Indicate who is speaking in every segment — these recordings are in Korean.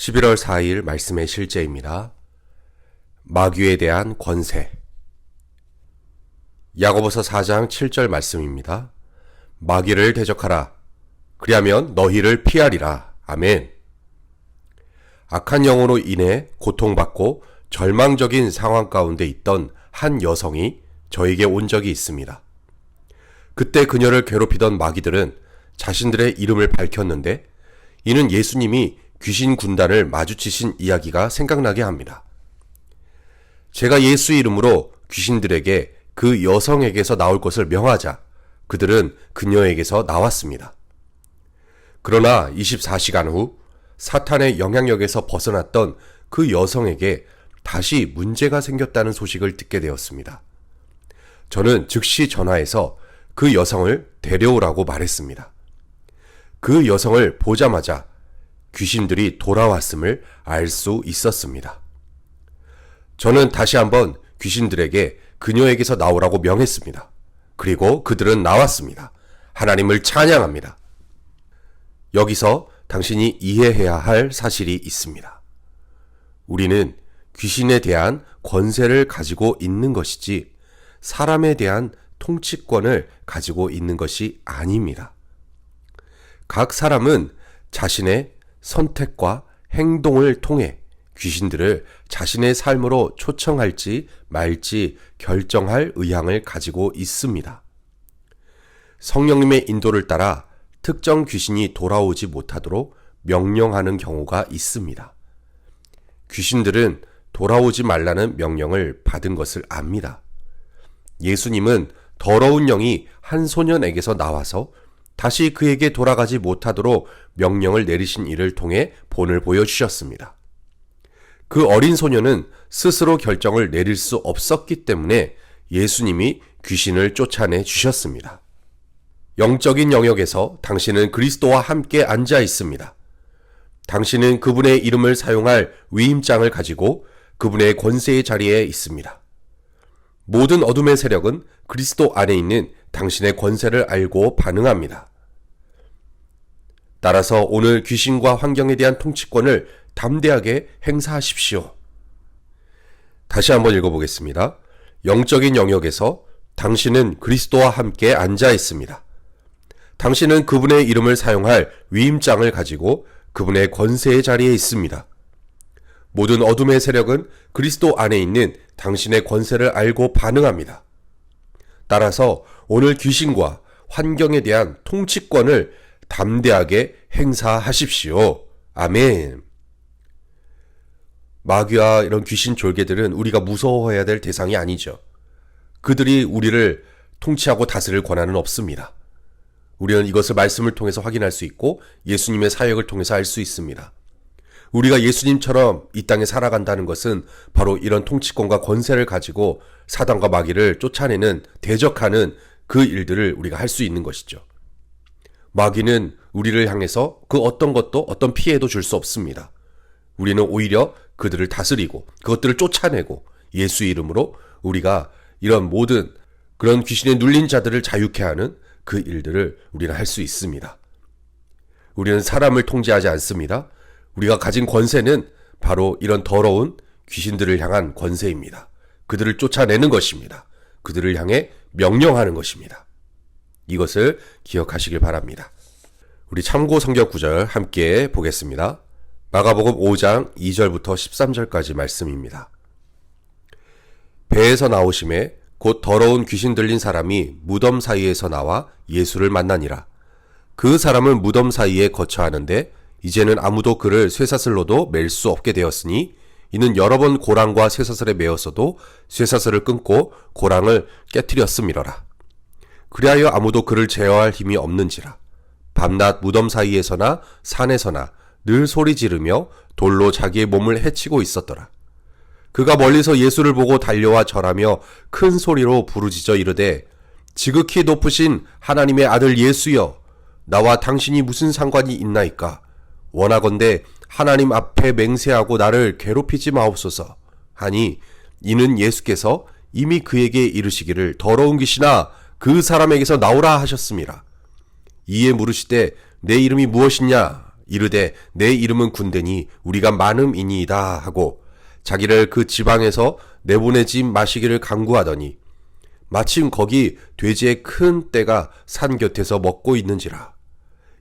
Speaker 1: 11월 4일 말씀의 실제입니다. 마귀에 대한 권세. 야고보서 4장 7절 말씀입니다. 마귀를 대적하라. 그리하면 너희를 피하리라. 아멘. 악한 영으로 인해 고통받고 절망적인 상황 가운데 있던 한 여성이 저에게 온 적이 있습니다. 그때 그녀를 괴롭히던 마귀들은 자신들의 이름을 밝혔는데 이는 예수님이 귀신 군단을 마주치신 이야기가 생각나게 합니다. 제가 예수 이름으로 귀신들에게 그 여성에게서 나올 것을 명하자 그들은 그녀에게서 나왔습니다. 그러나 24시간 후 사탄의 영향력에서 벗어났던 그 여성에게 다시 문제가 생겼다는 소식을 듣게 되었습니다. 저는 즉시 전화해서 그 여성을 데려오라고 말했습니다. 그 여성을 보자마자 귀신들이 돌아왔음을 알 수 있었습니다. 저는 다시 한번 귀신들에게 그녀에게서 나오라고 명했습니다. 그리고 그들은 나왔습니다. 하나님을 찬양합니다. 여기서 당신이 이해해야 할 사실이 있습니다. 우리는 귀신에 대한 권세를 가지고 있는 것이지 사람에 대한 통치권을 가지고 있는 것이 아닙니다. 각 사람은 자신의 선택과 행동을 통해 귀신들을 자신의 삶으로 초청할지 말지 결정할 의향을 가지고 있습니다. 성령님의 인도를 따라 특정 귀신이 돌아오지 못하도록 명령하는 경우가 있습니다. 귀신들은 돌아오지 말라는 명령을 받은 것을 압니다. 예수님은 더러운 영이 한 소년에게서 나와서 다시 그에게 돌아가지 못하도록 명령을 내리신 일을 통해 본을 보여주셨습니다. 그 어린 소년은 스스로 결정을 내릴 수 없었기 때문에 예수님이 귀신을 쫓아내 주셨습니다. 영적인 영역에서 당신은 그리스도와 함께 앉아 있습니다. 당신은 그분의 이름을 사용할 위임장을 가지고 그분의 권세의 자리에 있습니다. 모든 어둠의 세력은 그리스도 안에 있는 당신의 권세를 알고 반응합니다. 따라서 오늘 귀신과 환경에 대한 통치권을 담대하게 행사하십시오. 다시 한번 읽어보겠습니다. 영적인 영역에서 당신은 그리스도와 함께 앉아 있습니다. 당신은 그분의 이름을 사용할 위임장을 가지고 그분의 권세의 자리에 있습니다. 모든 어둠의 세력은 그리스도 안에 있는 당신의 권세를 알고 반응합니다. 따라서 오늘 귀신과 환경에 대한 통치권을 담대하게 행사하십시오. 아멘. 마귀와 이런 귀신 졸개들은 우리가 무서워해야 될 대상이 아니죠. 그들이 우리를 통치하고 다스릴 권한은 없습니다. 우리는 이것을 말씀을 통해서 확인할 수 있고 예수님의 사역을 통해서 알 수 있습니다. 우리가 예수님처럼 이 땅에 살아간다는 것은 바로 이런 통치권과 권세를 가지고 사단과 마귀를 쫓아내는, 대적하는 그 일들을 우리가 할 수 있는 것이죠. 마귀는 우리를 향해서 그 어떤 것도 어떤 피해도 줄 수 없습니다. 우리는 오히려 그들을 다스리고 그것들을 쫓아내고 예수 이름으로 우리가 이런 모든 그런 귀신에 눌린 자들을 자유케 하는 그 일들을 우리는 할 수 있습니다. 우리는 사람을 통제하지 않습니다. 우리가 가진 권세는 바로 이런 더러운 귀신들을 향한 권세입니다. 그들을 쫓아내는 것입니다. 그들을 향해 명령하는 것입니다. 이것을 기억하시길 바랍니다. 우리 참고 성경 구절 함께 보겠습니다. 마가복음 5장 2절부터 13절까지 말씀입니다. 배에서 나오심에 곧 더러운 귀신 들린 사람이 무덤 사이에서 나와 예수를 만나니라. 그 사람은 무덤 사이에 거처하는데 이제는 아무도 그를 쇠사슬로도 맬 수 없게 되었으니 이는 여러 번 고랑과 쇠사슬에 매었어도 쇠사슬을 끊고 고랑을 깨뜨렸음이러라. 그리하여 아무도 그를 제어할 힘이 없는지라. 밤낮 무덤 사이에서나 산에서나 늘 소리 지르며 돌로 자기의 몸을 해치고 있었더라. 그가 멀리서 예수를 보고 달려와 절하며 큰 소리로 부르짖어 이르되 지극히 높으신 하나님의 아들 예수여, 나와 당신이 무슨 상관이 있나이까? 원하건대 하나님 앞에 맹세하고 나를 괴롭히지 마옵소서 하니 이는 예수께서 이미 그에게 이르시기를 더러운 귀신아 그 사람에게서 나오라 하셨음이라. 이에 물으시되 내 이름이 무엇이냐? 이르되 내 이름은 군대니 우리가 많음이니이다 하고 자기를 그 지방에서 내보내지 마시기를 간구하더니 마침 거기 돼지의 큰 떼가 산 곁에서 먹고 있는지라.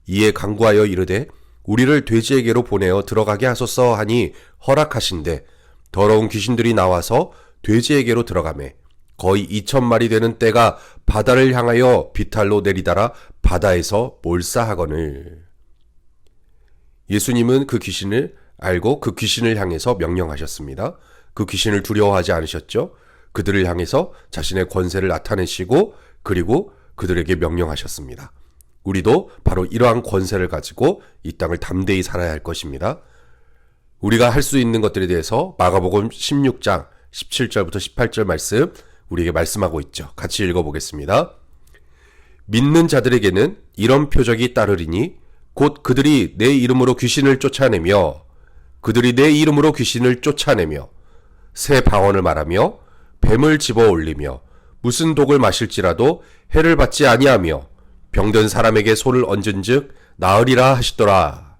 Speaker 1: 이에 간구하여 이르되 우리를 돼지에게로 보내어 들어가게 하소서 하니 허락하신대 더러운 귀신들이 나와서 돼지에게로 들어가매 거의 2,000마리 되는 떼가 바다를 향하여 비탈로 내리달아 바다에서 몰사하거늘. 예수님은 그 귀신을 알고 그 귀신을 향해서 명령하셨습니다. 그 귀신을 두려워하지 않으셨죠? 그들을 향해서 자신의 권세를 나타내시고 그리고 그들에게 명령하셨습니다. 우리도 바로 이러한 권세를 가지고 이 땅을 담대히 살아야 할 것입니다. 우리가 할 수 있는 것들에 대해서 마가복음 16장 17절부터 18절 말씀 우리에게 말씀하고 있죠. 같이 읽어보겠습니다. 믿는 자들에게는 이런 표적이 따르리니 곧 그들이 내 이름으로 귀신을 쫓아내며 새 방언을 말하며 뱀을 집어 올리며 무슨 독을 마실지라도 해를 받지 아니하며 병든 사람에게 손을 얹은즉 나으리라 하시더라.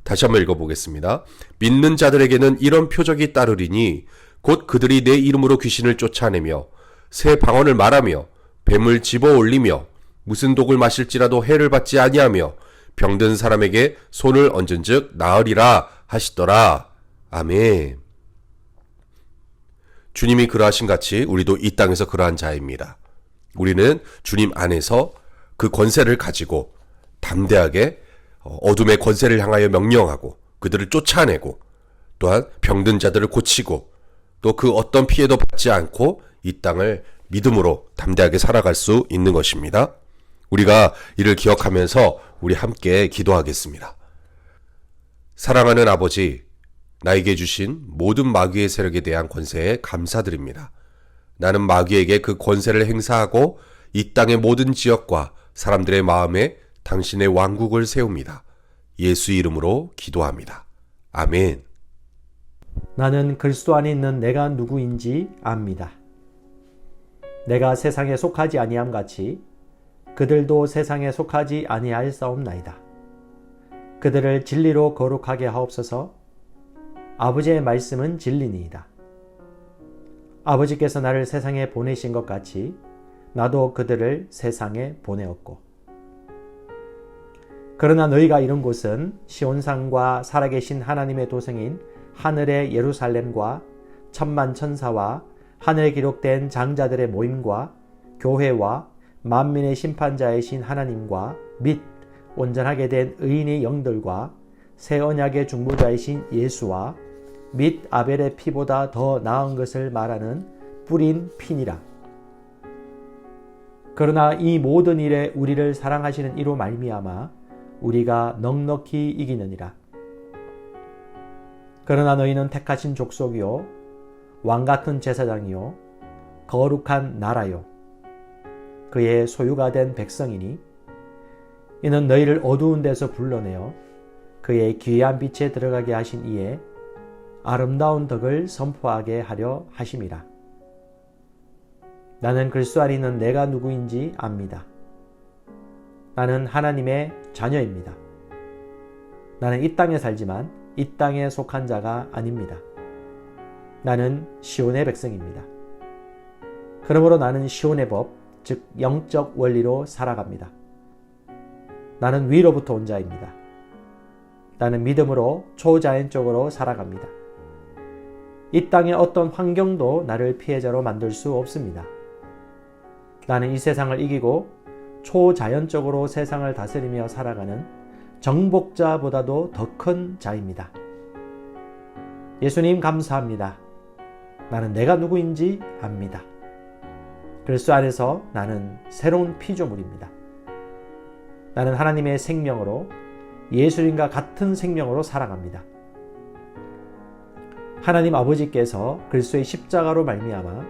Speaker 1: 다시 한번 읽어보겠습니다. 믿는 자들에게는 이런 표적이 따르리니 곧 그들이 내 이름으로 귀신을 쫓아내며 새 방언을 말하며 뱀을 집어 올리며 무슨 독을 마실지라도 해를 받지 아니하며 병든 사람에게 손을 얹은즉 나으리라 하시더라. 아멘. 주님이 그러하신 같이 우리도 이 땅에서 그러한 자입니다. 우리는 주님 안에서 그 권세를 가지고 담대하게 어둠의 권세를 향하여 명령하고 그들을 쫓아내고 또한 병든 자들을 고치고 또 그 어떤 피해도 받지 않고 이 땅을 믿음으로 담대하게 살아갈 수 있는 것입니다. 우리가 이를 기억하면서 우리 함께 기도하겠습니다. 사랑하는 아버지, 나에게 주신 모든 마귀의 세력에 대한 권세에 감사드립니다. 나는 마귀에게 그 권세를 행사하고 이 땅의 모든 지역과 사람들의 마음에 당신의 왕국을 세웁니다. 예수 이름으로 기도합니다. 아멘.
Speaker 2: 나는 그리스도 안에 있는 내가 누구인지 압니다. 내가 세상에 속하지 아니함 같이 그들도 세상에 속하지 아니하였사옵나이다. 그들을 진리로 거룩하게 하옵소서. 아버지의 말씀은 진리니이다. 아버지께서 나를 세상에 보내신 것 같이 나도 그들을 세상에 보내었고 그러나 너희가 이른 곳은 시온산과 살아계신 하나님의 도성인 하늘의 예루살렘과 천만 천사와 하늘에 기록된 장자들의 모임과 교회와 만민의 심판자이신 하나님과 및 온전하게 된 의인의 영들과 새 언약의 중보자이신 예수와 및 아벨의 피보다 더 나은 것을 말하는 뿌린 피니라. 그러나 이 모든 일에 우리를 사랑하시는 이로 말미암아 우리가 넉넉히 이기느니라. 그러나 너희는 택하신 족속이요 왕같은 제사장이요 거룩한 나라요 그의 소유가 된 백성이니 이는 너희를 어두운 데서 불러내어 그의 귀한 빛에 들어가게 하신 이에 아름다운 덕을 선포하게 하려 하심이라. 나는 그리스도 안에 있는 내가 누구인지 압니다. 나는 하나님의 자녀입니다. 나는 이 땅에 살지만 이 땅에 속한 자가 아닙니다. 나는 시온의 백성입니다. 그러므로 나는 시온의 법, 즉 영적 원리로 살아갑니다. 나는 위로부터 온 자입니다. 나는 믿음으로 초자연적으로 살아갑니다. 이 땅의 어떤 환경도 나를 피해자로 만들 수 없습니다. 나는 이 세상을 이기고 초자연적으로 세상을 다스리며 살아가는 정복자보다도 더 큰 자입니다. 예수님 감사합니다. 나는 내가 누구인지 압니다. 그리스도 안에서 나는 새로운 피조물입니다. 나는 하나님의 생명으로 예수님과 같은 생명으로 살아갑니다. 하나님 아버지께서 그리스도의 십자가로 말미암아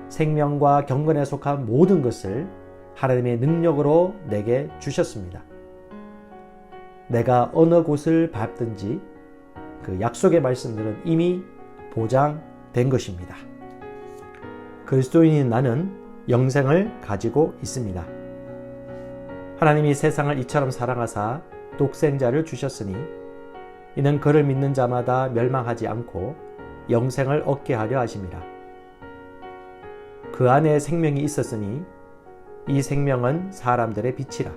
Speaker 2: 생명과 경건에 속한 모든 것을 하나님의 능력으로 내게 주셨습니다. 내가 어느 곳을 밟든지 그 약속의 말씀들은 이미 보장된 것입니다. 그리스도인인 나는 영생을 가지고 있습니다. 하나님이 세상을 이처럼 사랑하사 독생자를 주셨으니 이는 그를 믿는 자마다 멸망하지 않고 영생을 얻게 하려 하심이라. 그 안에 생명이 있었으니 이 생명은 사람들의 빛이라.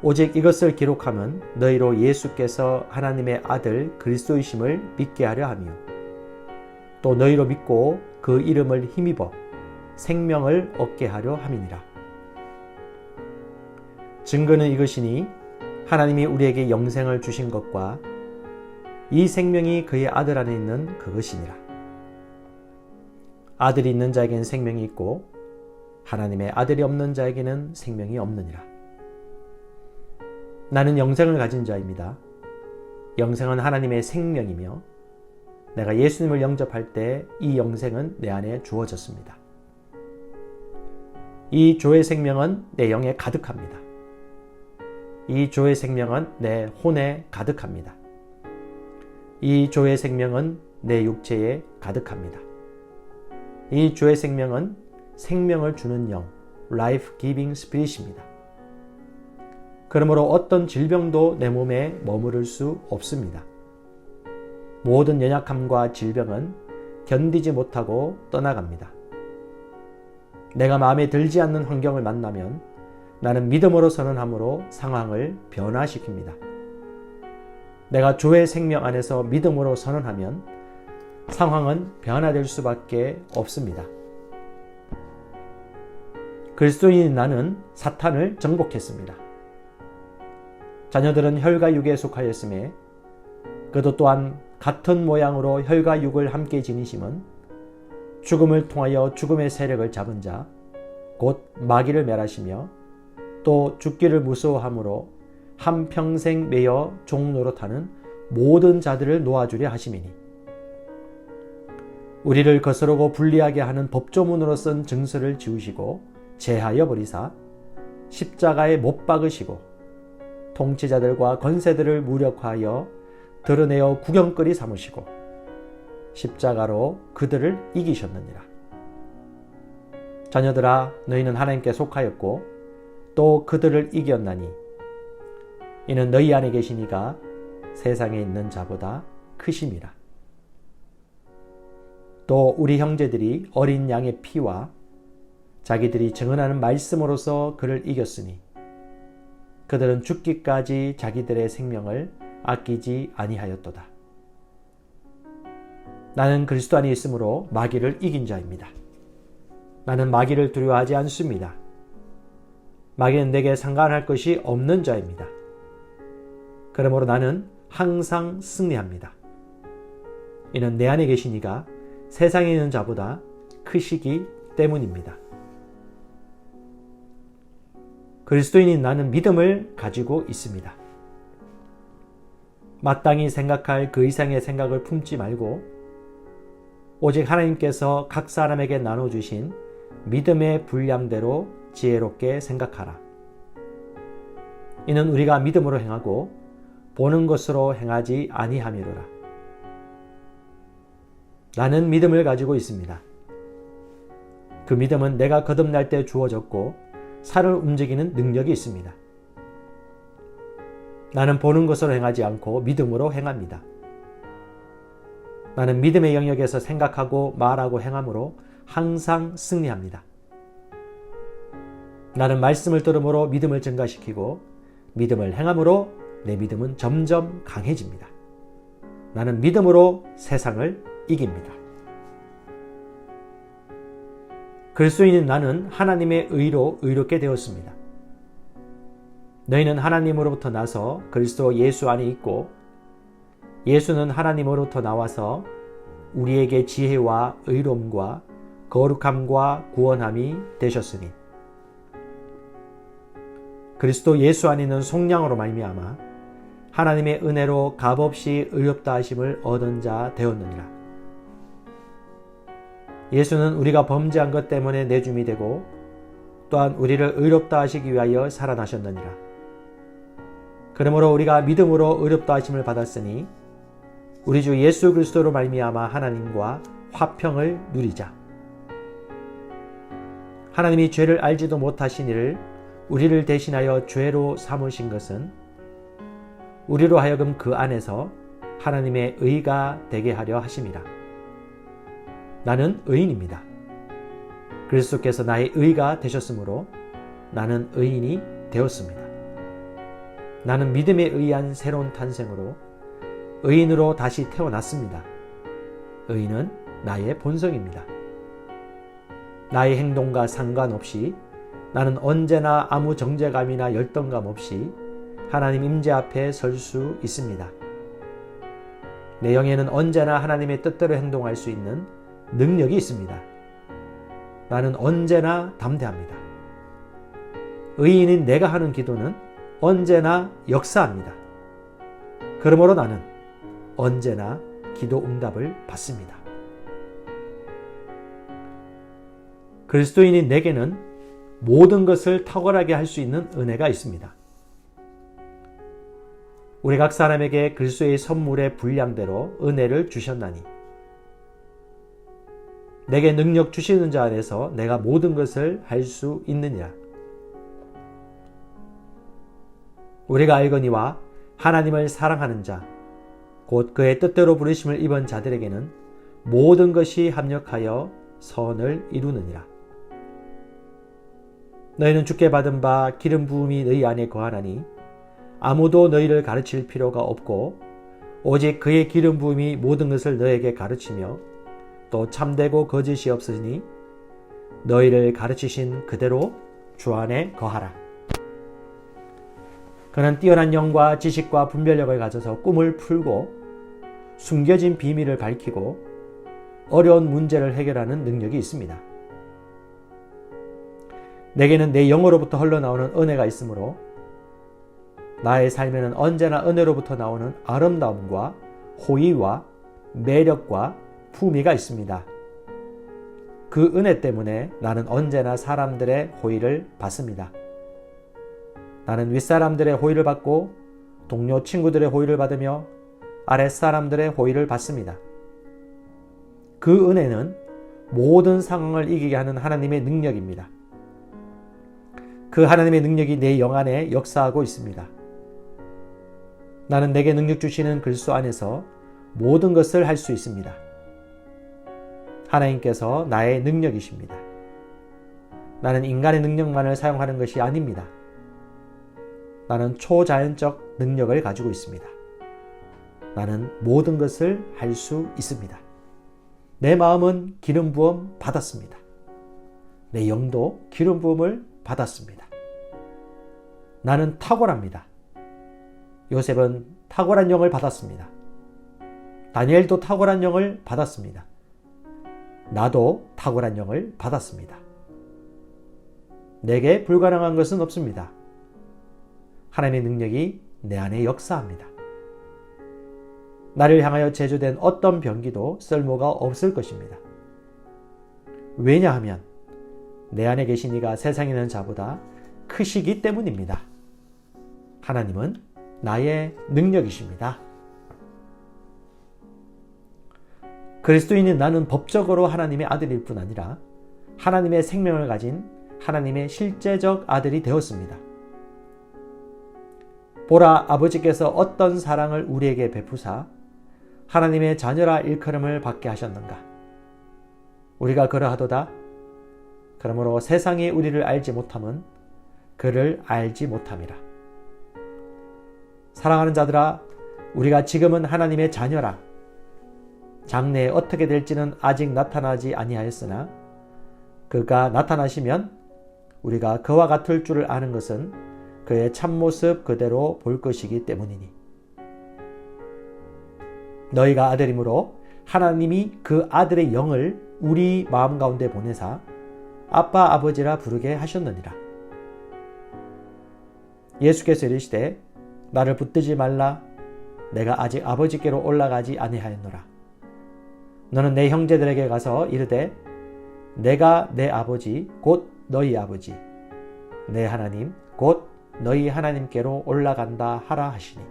Speaker 2: 오직 이것을 기록함은 너희로 예수께서 하나님의 아들 그리스도이심을 믿게 하려 하며 또 너희로 믿고 그 이름을 힘입어 생명을 얻게 하려 함이니라. 증거는 이것이니 하나님이 우리에게 영생을 주신 것과 이 생명이 그의 아들 안에 있는 그것이니라. 아들이 있는 자에게는 생명이 있고 하나님의 아들이 없는 자에게는 생명이 없느니라. 나는 영생을 가진 자입니다. 영생은 하나님의 생명이며 내가 예수님을 영접할 때 이 영생은 내 안에 주어졌습니다. 이 조의 생명은 내 영에 가득합니다. 이 조의 생명은 내 혼에 가득합니다. 이 조의 생명은 내 육체에 가득합니다. 이 조의 생명은 생명을 주는 영, Life Giving Spirit입니다. 그러므로 어떤 질병도 내 몸에 머무를 수 없습니다. 모든 연약함과 질병은 견디지 못하고 떠나갑니다. 내가 마음에 들지 않는 환경을 만나면 나는 믿음으로 선언함으로 상황을 변화시킵니다. 내가 조의 생명 안에서 믿음으로 선언하면 상황은 변화될 수밖에 없습니다. 그리스도인인 나는 사탄을 정복했습니다. 자녀들은 혈과 육에 속하였음에 그도 또한 같은 모양으로 혈과 육을 함께 지니심은 죽음을 통하여 죽음의 세력을 잡은 자, 곧 마귀를 멸하시며 또 죽기를 무서워함으로 한평생 매여 종노릇하는 모든 자들을 놓아주려 하심이니 우리를 거스르고 불리하게 하는 법조문으로 쓴 증서를 지우시고 제하여 버리사 십자가에 못 박으시고 통치자들과 권세들을 무력화하여 드러내어 구경거리 삼으시고 십자가로 그들을 이기셨느니라. 자녀들아, 너희는 하나님께 속하였고 또 그들을 이겼나니 이는 너희 안에 계신 이가 세상에 있는 자보다 크심이라. 또 우리 형제들이 어린 양의 피와 자기들이 증언하는 말씀으로서 그를 이겼으니 그들은 죽기까지 자기들의 생명을 아끼지 아니하였도다. 나는 그리스도 안에 있으므로 마귀를 이긴 자입니다. 나는 마귀를 두려워하지 않습니다. 마귀는 내게 상관할 것이 없는 자입니다. 그러므로 나는 항상 승리합니다. 이는 내 안에 계신 이가 세상에 있는 자보다 크시기 때문입니다. 그리스도인인 나는 믿음을 가지고 있습니다. 마땅히 생각할 그 이상의 생각을 품지 말고 오직 하나님께서 각 사람에게 나눠주신 믿음의 분량대로 지혜롭게 생각하라. 이는 우리가 믿음으로 행하고 보는 것으로 행하지 아니함이로라. 나는 믿음을 가지고 있습니다. 그 믿음은 내가 거듭날 때 주어졌고 살을 움직이는 능력이 있습니다. 나는 보는 것으로 행하지 않고 믿음으로 행합니다. 나는 믿음의 영역에서 생각하고 말하고 행함으로 항상 승리합니다. 나는 말씀을 들음으로 믿음을 증가시키고 믿음을 행함으로 내 믿음은 점점 강해집니다. 나는 믿음으로 세상을 이깁니다. 그리스도인인 나는 하나님의 의로 의롭게 되었습니다. 너희는 하나님으로부터 나서 그리스도 예수 안에 있고 예수는 하나님으로부터 나와서 우리에게 지혜와 의로움과 거룩함과 구원함이 되셨으니 그리스도 예수 안에 있는 속량으로 말미암아 하나님의 은혜로 값없이 의롭다 하심을 얻은 자 되었느니라. 예수는 우리가 범죄한 것 때문에 내줌이 되고 또한 우리를 의롭다 하시기 위하여 살아나셨느니라. 그러므로 우리가 믿음으로 의롭다 하심을 받았으니 우리 주 예수 그리스도로 말미암아 하나님과 화평을 누리자. 하나님이 죄를 알지도 못하신 이를 우리를 대신하여 죄로 삼으신 것은 우리로 하여금 그 안에서 하나님의 의가 되게 하려 하심이라. 나는 의인입니다. 그리스도께서 나의 의가 되셨으므로 나는 의인이 되었습니다. 나는 믿음에 의한 새로운 탄생으로 의인으로 다시 태어났습니다. 의인은 나의 본성입니다. 나의 행동과 상관없이 나는 언제나 아무 정죄감이나 열등감 없이 하나님 임재 앞에 설 수 있습니다. 내 영에는 언제나 하나님의 뜻대로 행동할 수 있는 능력이 있습니다. 나는 언제나 담대합니다. 의인인 내가 하는 기도는 언제나 역사합니다. 그러므로 나는 언제나 기도 응답을 받습니다. 그리스도인인 내게는 모든 것을 탁월하게 할 수 있는 은혜가 있습니다. 우리 각 사람에게 그리스도의 선물의 분량대로 은혜를 주셨나니 내게 능력 주시는 자 안에서 내가 모든 것을 할 수 있느니라. 우리가 알거니와 하나님을 사랑하는 자, 곧 그의 뜻대로 부르심을 입은 자들에게는 모든 것이 합력하여 선을 이루느니라. 너희는 주께 받은 바 기름 부음이 너희 안에 거하나니 아무도 너희를 가르칠 필요가 없고 오직 그의 기름 부음이 모든 것을 너에게 가르치며 또 참되고 거짓이 없으니 너희를 가르치신 그대로 주 안에 거하라. 그는 뛰어난 영과 지식과 분별력을 가져서 꿈을 풀고 숨겨진 비밀을 밝히고 어려운 문제를 해결하는 능력이 있습니다. 내게는 내 영으로부터 흘러나오는 은혜가 있으므로 나의 삶에는 언제나 은혜로부터 나오는 아름다움과 호의와 매력과 품위가 있습니다. 그 은혜 때문에 나는 언제나 사람들의 호의를 받습니다. 나는 윗사람들의 호의를 받고 동료 친구들의 호의를 받으며 아랫사람들의 호의를 받습니다. 그 은혜는 모든 상황을 이기게 하는 하나님의 능력입니다. 그 하나님의 능력이 내 영 안에 역사하고 있습니다. 나는 내게 능력 주시는 그리스도 안에서 모든 것을 할 수 있습니다. 하나님께서 나의 능력이십니다. 나는 인간의 능력만을 사용하는 것이 아닙니다. 나는 초자연적 능력을 가지고 있습니다. 나는 모든 것을 할 수 있습니다. 내 마음은 기름 부음 받았습니다. 내 영도 기름 부음을 받았습니다. 나는 탁월합니다. 요셉은 탁월한 영을 받았습니다. 다니엘도 탁월한 영을 받았습니다. 나도 탁월한 영을 받았습니다. 내게 불가능한 것은 없습니다. 하나님의 능력이 내 안에 역사합니다. 나를 향하여 제조된 어떤 병기도 쓸모가 없을 것입니다. 왜냐하면 내 안에 계신 이가 세상에 있는 자보다 크시기 때문입니다. 하나님은 나의 능력이십니다. 그리스도인인 나는 법적으로 하나님의 아들일 뿐 아니라 하나님의 생명을 가진 하나님의 실제적 아들이 되었습니다. 보라, 아버지께서 어떤 사랑을 우리에게 베푸사 하나님의 자녀라 일컬음을 받게 하셨는가. 우리가 그러하도다. 그러므로 세상이 우리를 알지 못함은 그를 알지 못함이라. 사랑하는 자들아, 우리가 지금은 하나님의 자녀라. 장래에 어떻게 될지는 아직 나타나지 아니하였으나 그가 나타나시면 우리가 그와 같을 줄을 아는 것은 그의 참모습 그대로 볼 것이기 때문이니. 너희가 아들이므로 하나님이 그 아들의 영을 우리 마음 가운데 보내사 아빠 아버지라 부르게 하셨느니라. 예수께서 이르시되 나를 붙들지 말라. 내가 아직 아버지께로 올라가지 아니하였노라. 너는 내 형제들에게 가서 이르되 내가 내 아버지 곧 너희 아버지 내 하나님 곧 너희 하나님께로 올라간다 하라 하시니.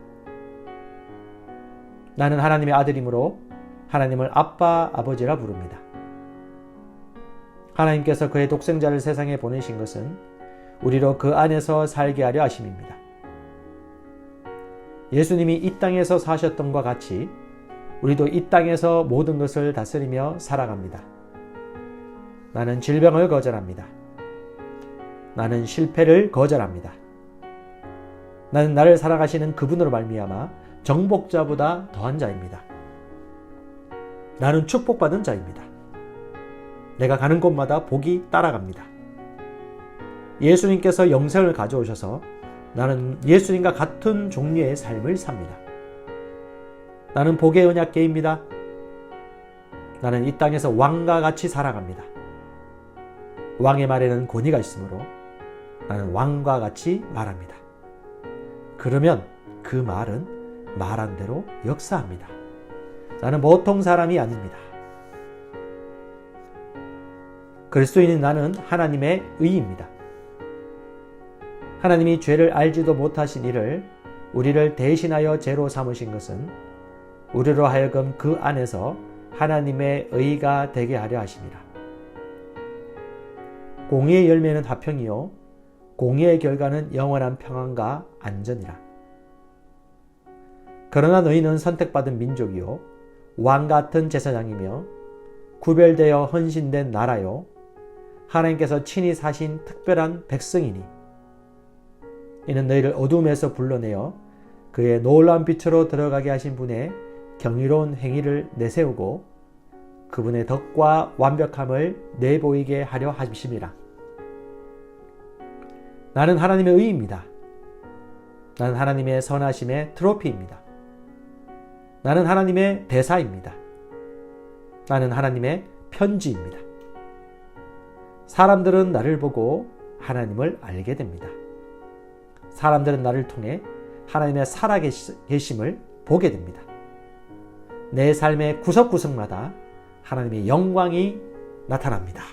Speaker 2: 나는 하나님의 아들이므로 하나님을 아빠 아버지라 부릅니다. 하나님께서 그의 독생자를 세상에 보내신 것은 우리로 그 안에서 살게 하려 하심입니다. 예수님이 이 땅에서 사셨던 것과 같이 우리도 이 땅에서 모든 것을 다스리며 살아갑니다. 나는 질병을 거절합니다. 나는 실패를 거절합니다. 나는 나를 사랑하시는 그분으로 말미암아 정복자보다 더한 자입니다. 나는 축복받은 자입니다. 내가 가는 곳마다 복이 따라갑니다. 예수님께서 영생을 가져오셔서 나는 예수님과 같은 종류의 삶을 삽니다. 나는 복의 언약궤입니다. 나는 이 땅에서 왕과 같이 살아갑니다. 왕의 말에는 권위가 있으므로 나는 왕과 같이 말합니다. 그러면 그 말은 말한 대로 역사합니다. 나는 보통 사람이 아닙니다. 그리스도인인 나는 하나님의 의입니다. 하나님이 죄를 알지도 못하신 이를 우리를 대신하여 죄로 삼으신 것은 우리로 하여금 그 안에서 하나님의 의가 되게 하려 하심이라. 공의의 열매는 화평이요 공의의 결과는 영원한 평안과 안전이라. 그러나 너희는 선택받은 민족이요 왕 같은 제사장이며 구별되어 헌신된 나라요 하나님께서 친히 사신 특별한 백성이니 이는 너희를 어둠에서 불러내어 그의 놀라운 빛으로 들어가게 하신 분의 경이로운 행위를 내세우고 그분의 덕과 완벽함을 내보이게 하려 하심이라. 나는 하나님의 의입니다. 나는 하나님의 선하심의 트로피입니다. 나는 하나님의 대사입니다. 나는 하나님의 편지입니다. 사람들은 나를 보고 하나님을 알게 됩니다. 사람들은 나를 통해 하나님의 살아계심을 보게 됩니다. 내 삶의 구석구석마다 하나님의 영광이 나타납니다.